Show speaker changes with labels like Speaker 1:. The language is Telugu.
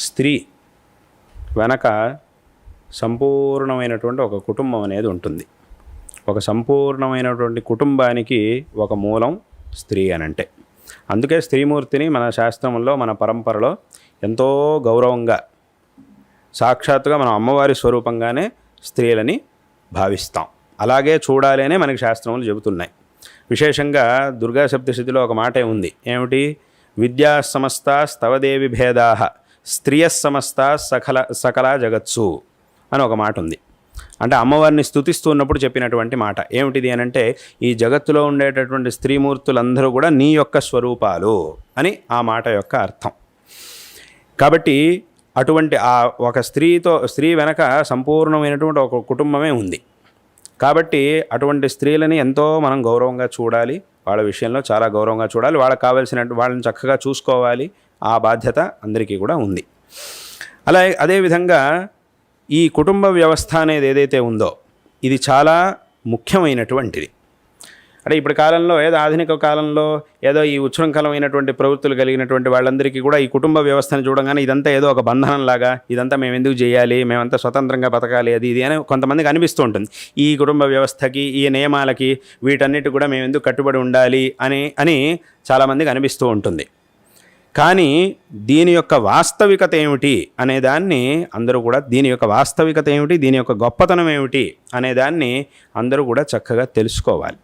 Speaker 1: స్త్రీ వెనక సంపూర్ణమైనటువంటి ఒక కుటుంబం అనేది ఉంటుంది. ఒక సంపూర్ణమైనటువంటి కుటుంబానికి ఒక మూలం స్త్రీ అనంటే. అందుకే స్త్రీమూర్తిని మన శాస్త్రంలో, మన పరంపరలో ఎంతో గౌరవంగా, సాక్షాత్తుగా మనం అమ్మవారి స్వరూపంగానే స్త్రీలని భావిస్తాం. అలాగే చూడాలి అనే మనకి శాస్త్రములు చెబుతున్నాయి. విశేషంగా దుర్గా సప్తశతిలో ఒక మాటే ఉంది. ఏమిటి? విద్యా సమస్త స్తవదేవి భేదా స్త్రియ సమస్త సకల జగత్సు అని ఒక మాట ఉంది. అంటే అమ్మవారిని స్తుతిస్తూ ఉన్నప్పుడు చెప్పినటువంటి మాట ఏమిటిది అనంటే, ఈ జగత్తులో ఉండేటటువంటి స్త్రీమూర్తులందరూ కూడా నీ యొక్క స్వరూపాలు అని ఆ మాట యొక్క అర్థం. కాబట్టి అటువంటి ఆ ఒక స్త్రీ వెనక సంపూర్ణమైనటువంటి ఒక కుటుంబమే ఉంది. కాబట్టి అటువంటి స్త్రీలని ఎంతో మనం గౌరవంగా చూడాలి. వాళ్ళ విషయంలో చాలా గౌరవంగా చూడాలి. వాళ్ళకి కావాల్సినట్టు వాళ్ళని చక్కగా చూసుకోవాలి. ఆ బాధ్యత అందరికీ కూడా ఉంది. అదేవిధంగా ఈ కుటుంబ వ్యవస్థ అనేది ఏదైతే ఉందో ఇది చాలా ముఖ్యమైనటువంటిది. అంటే ఇప్పుడు కాలంలో ఆధునిక కాలంలో ఈ ఉచ్ఛృంఖలమైనటువంటి ప్రవృత్తులు కలిగినటువంటి వాళ్ళందరికీ కూడా ఈ కుటుంబ వ్యవస్థను చూడగానే ఇదంతా ఏదో ఒక బంధనంలాగా, ఇదంతా మేము ఎందుకు చేయాలి, మేమంతా స్వతంత్రంగా బతకాలి అది ఇది అని కొంతమందికి అనిపిస్తూ ఉంటుంది. ఈ కుటుంబ వ్యవస్థకి, ఈ నియమాలకి, వీటన్నిటి కూడా మేము ఎందుకు కట్టుబడి ఉండాలి అని చాలామందికి అనిపిస్తూ ఉంటుంది. కానీ దీని యొక్క వాస్తవికత ఏమిటి అనేదాన్ని అందరూ కూడా, దీని యొక్క వాస్తవికత ఏమిటి, దీని యొక్క గొప్పతనం ఏమిటి అనేదాన్ని అందరూ కూడా చక్కగా తెలుసుకోవాలి.